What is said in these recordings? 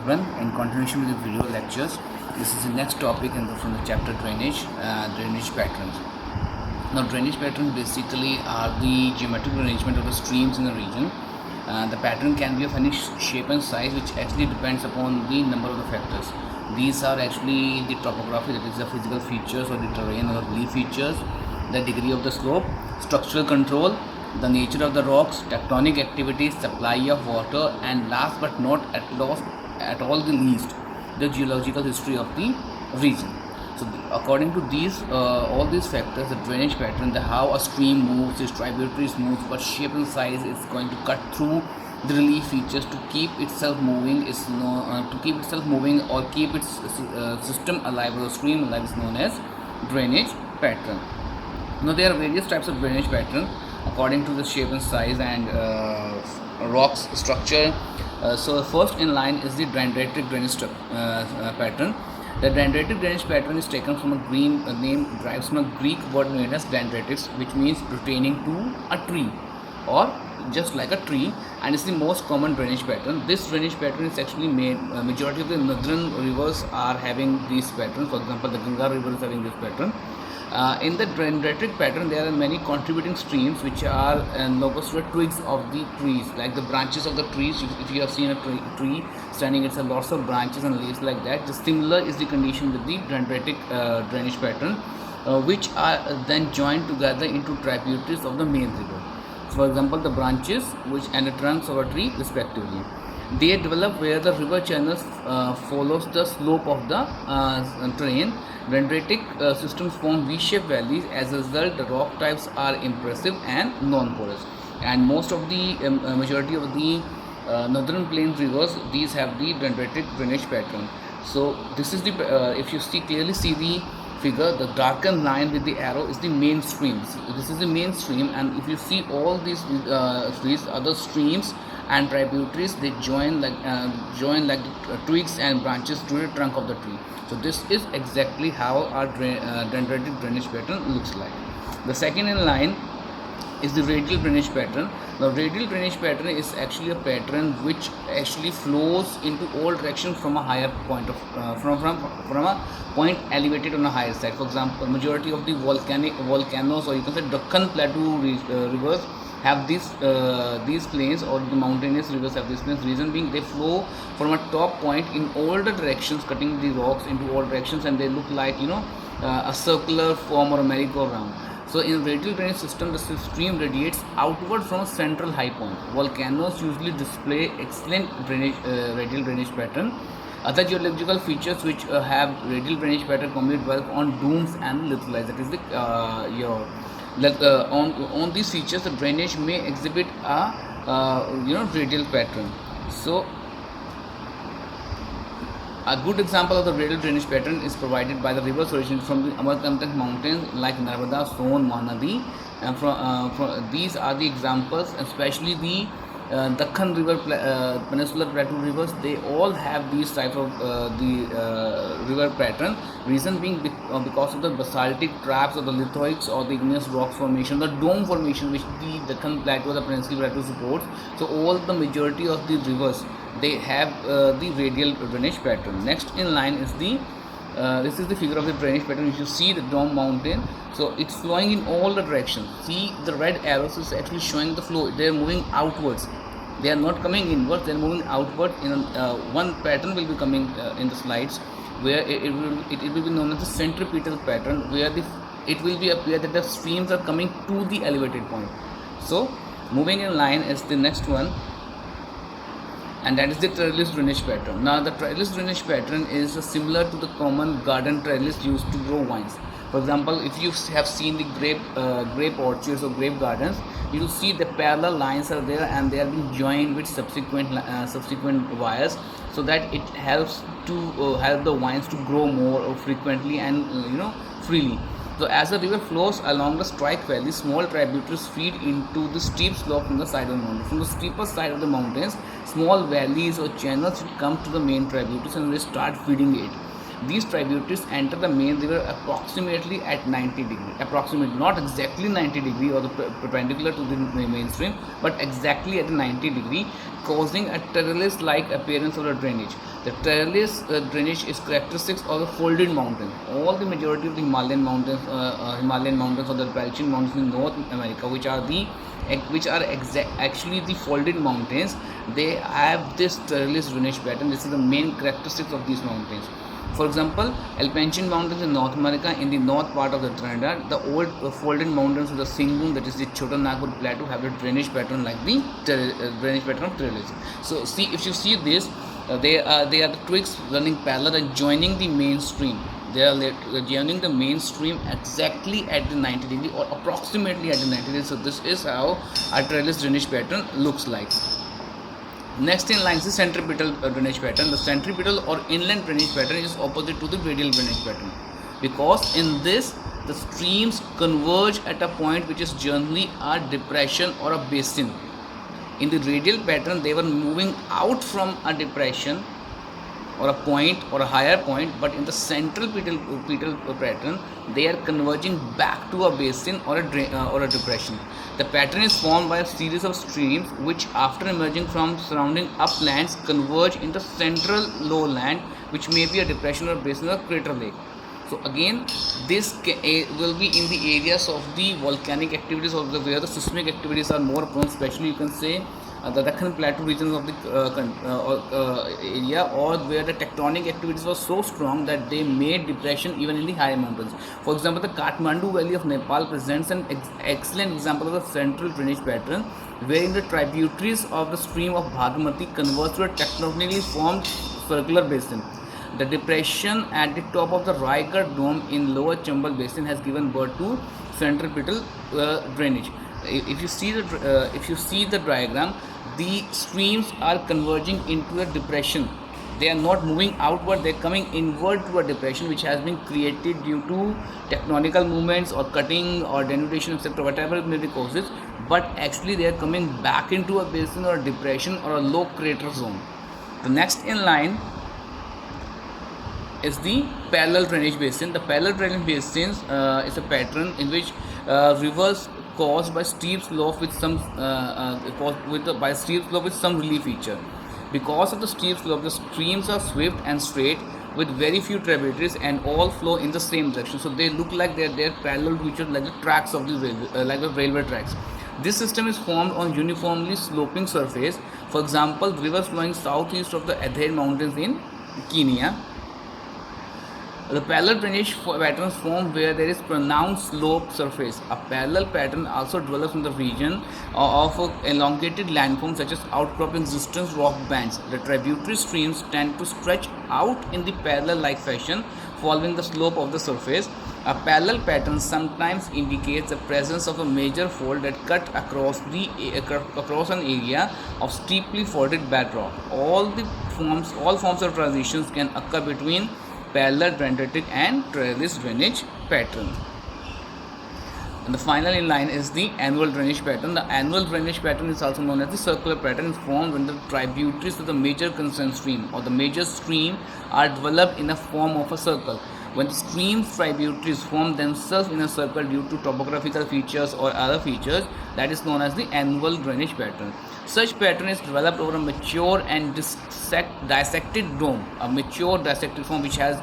everyone. In continuation with the video lectures, this is the next topic from the chapter drainage, drainage patterns. Now, drainage patterns basically are the geometric arrangement of the streams in a region. The pattern can be of any shape and size, which actually depends upon the number of the factors. These are actually the topography, that is the physical features or the terrain or relief features, the degree of the slope, structural control, the nature of the rocks, tectonic activities, supply of water, and last but not at all the least, the geological history of the region. So, according to these, all these factors, the drainage pattern, the how a stream moves, its tributaries moves, what shape and size is going to cut through the relief features to keep itself moving, or keep its system alive or stream alive is known as drainage pattern. Now, there are various types of drainage pattern according to the shape and size and rocks structure. So first in line is the dendritic drainage pattern. The dendritic drainage pattern is taken from a name derives from a Greek word known as dendrites, which means pertaining to a tree or just like a tree, and it's the most common drainage pattern. This drainage pattern is actually made, majority of the northern rivers are having these patterns. For example, the Ganga river is having this pattern. In the dendritic pattern, there are many contributing streams which are analogous to the twigs of the trees, like the branches of the trees. If you have seen a tree standing, it's a lots of branches and leaves like that. The similar is the condition with the dendritic drainage pattern, which are then joined together into tributaries of the main river. So, for example, the branches and the trunks of a tree respectively. They develop where the river channels follows the slope of the terrain. Dendritic systems form V-shaped valleys. As a result, the rock types are impressive and non-porous. And most of the majority of the northern plains rivers, these have the dendritic drainage pattern. So this is the if you clearly see the figure, the darkened line with the arrow is the main stream. This is the main stream, and if you see all these other streams and tributaries, they join like twigs and branches to the trunk of the tree. So this is exactly how our dendritic drainage pattern looks like. The second in line is the radial drainage pattern. The radial drainage pattern is actually a pattern which actually flows into all directions from a higher point of from a point elevated on a higher side. For example, majority of the volcanoes, or you can say Deccan Plateau rivers, have these plains, or the mountainous rivers have these plains. Reason being, they flow from a top point in all the directions, cutting the rocks into all directions, and they look like a circular form or a merry-go-round. So in radial drainage system, the stream radiates outward from a central high point. Volcanoes usually display excellent radial drainage pattern. Other geological features which have radial drainage pattern commonly develop on domes and lithophilites. That is the on these features, the drainage may exhibit a radial pattern. So a good example of the radial drainage pattern is provided by the rivers originating from the Amarkantak mountains like Narmada, Son, Mahanadi, and from these are the examples, especially the Deccan River, Peninsular Plateau rivers. They all have these type of river pattern. Reason being because of the basaltic traps or the lithoids or the igneous rock formation, the dome formation which the Deccan Plateau, the Peninsular Plateau supports. So all the majority of the rivers, they have the radial drainage pattern. Next in line is the this is the figure of the drainage pattern. If you see the Dome Mountain, so it's flowing in all the directions. See, the red arrows is actually showing the flow. They are moving outwards. They are not coming inwards. They are moving outward. One pattern will be coming in the slides, where it will be known as the centripetal pattern, where it will be appear that the streams are coming to the elevated point. So moving in line is the next one, and that is the trellis drainage pattern. Now, the trellis drainage pattern is similar to the common garden trellis used to grow vines. For example, if you have seen the grape orchards or grape gardens, you will see the parallel lines are there, and they are being joined with subsequent wires, so that it helps to help the vines to grow more frequently and freely. So as the river flows along the strike valley, small tributaries feed into the steep slope from the side of the mountain. From the steeper side of the mountains, small valleys or channels come to the main tributaries, and they start feeding it. These tributaries enter the main river approximately at 90 degree. Approximately, not exactly 90 degree or the perpendicular to the mainstream, but exactly at 90 degree, causing a trellis-like appearance of the drainage. The trellis drainage is characteristic of the folded mountains. All the majority of the Himalayan mountains or the Appalachian mountains in North America, which are actually the folded mountains, they have this trellis drainage pattern. This is the main characteristics of these mountains. For example, Appalachian mountains in North America, in the north part of the Trinidad, the old folded mountains of the Singun, that is the Chotan Nagpur plateau, have a drainage pattern like the drainage pattern of trellis. So see, if you see this, they are the twigs running parallel and joining the main stream. They are joining the mainstream exactly at the 90 degree or approximately at the 90 degree. So this is how a trellis drainage pattern looks like. Next in line is the centripetal drainage pattern. The centripetal or inland drainage pattern is opposite to the radial drainage pattern, because in this the streams converge at a point which is generally a depression or a basin. In the radial pattern, they were moving out from a depression or a point or a higher point, but in the central petal pattern, they are converging back to a basin or a depression. The pattern is formed by a series of streams which, after emerging from surrounding uplands, converge into central lowland, which may be a depression or basin or crater lake. So again, this will be in the areas of the volcanic activities or where the seismic activities are more prone, especially you can say the Deccan Plateau regions of the area, or where the tectonic activities were so strong that they made depression even in the higher mountains. For example, the Kathmandu Valley of Nepal presents an excellent example of a central drainage pattern, wherein the tributaries of the stream of Bhagmati converge to a tectonically formed circular basin. The depression at the top of the Raigad Dome in Lower Chambal Basin has given birth to centripetal drainage. If you see the diagram, the streams are converging into a depression. They are not moving outward; they are coming inward to a depression which has been created due to tectonical movements or cutting or denudation, etc., whatever may be causes. But actually, they are coming back into a basin or a depression or a low crater zone. The next in line is the parallel drainage basin. The parallel drainage basin is a pattern in which rivers caused by steep slope with some relief feature. Because of the steep slope, the streams are swift and straight with very few tributaries and all flow in the same direction. So they look like they're parallel to each other, like the tracks of the railway, like the railway tracks. This system is formed on uniformly sloping surface. For example, rivers flowing southeast of the Adhair Mountains in Kenya. The parallel drainage patterns form where there is pronounced slope surface. A parallel pattern also develops in the region of elongated landforms such as outcropping resistance rock bands. The tributary streams tend to stretch out in the parallel-like fashion following the slope of the surface. A parallel pattern sometimes indicates the presence of a major fold that cut across an area of steeply folded bedrock. All forms of transitions can occur between parallel dendritic and trellis drainage pattern. And the final in line is the annual drainage pattern. The annual drainage pattern is also known as the circular pattern. Is formed when the tributaries of the major concerned stream or the major stream are developed in a form of a circle. When the stream's tributaries form themselves in a circle due to topographical features or other features, that is known as the annual drainage pattern. Such pattern is developed over a mature and dissected dome, a mature dissected form which has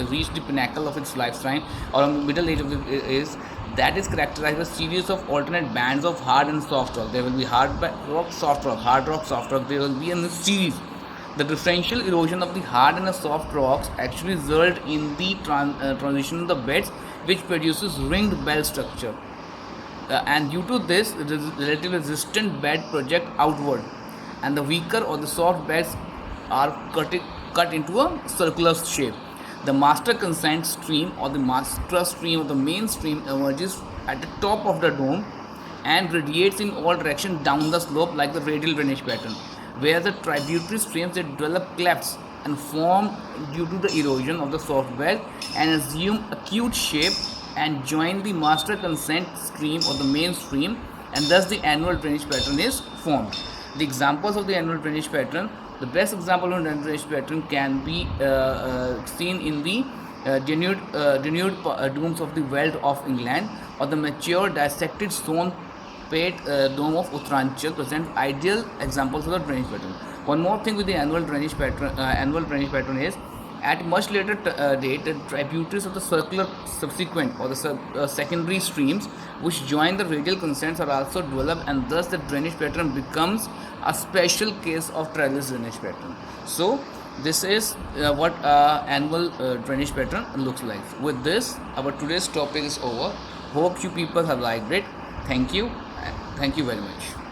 reached the pinnacle of its lifetime or a middle age of it is. That is characterized by a series of alternate bands of hard and soft rock. There will be hard rock, soft rock, hard rock, soft rock. There will be a series. The differential erosion of the hard and the soft rocks actually result in the transition of the beds, which produces ringed bell structure. And due to this, the relatively resistant bed project outward, and the weaker or the soft beds are cut into a circular shape. The master consent stream or the master stream of the main stream emerges at the top of the dome and radiates in all directions down the slope like the radial drainage pattern, where the tributary streams they develop clefts and form due to the erosion of the soft bed and assume acute shape and join the master consent stream or the main stream, and thus the annual drainage pattern is formed. The examples of the annual drainage pattern, the best example of annual drainage pattern can be seen in the denuded domes of the Weald of England or the mature dissected stone Pate dome of Uttaranchal present ideal examples of the drainage pattern. One more thing with the annual drainage pattern is, at much later date, the tributaries of the circular subsequent or the secondary streams which join the radial consents are also developed, and thus the drainage pattern becomes a special case of trellis drainage pattern. So this is what annual drainage pattern looks like. With this, our today's topic is over. Hope you people have liked it. Thank you. Thank you very much.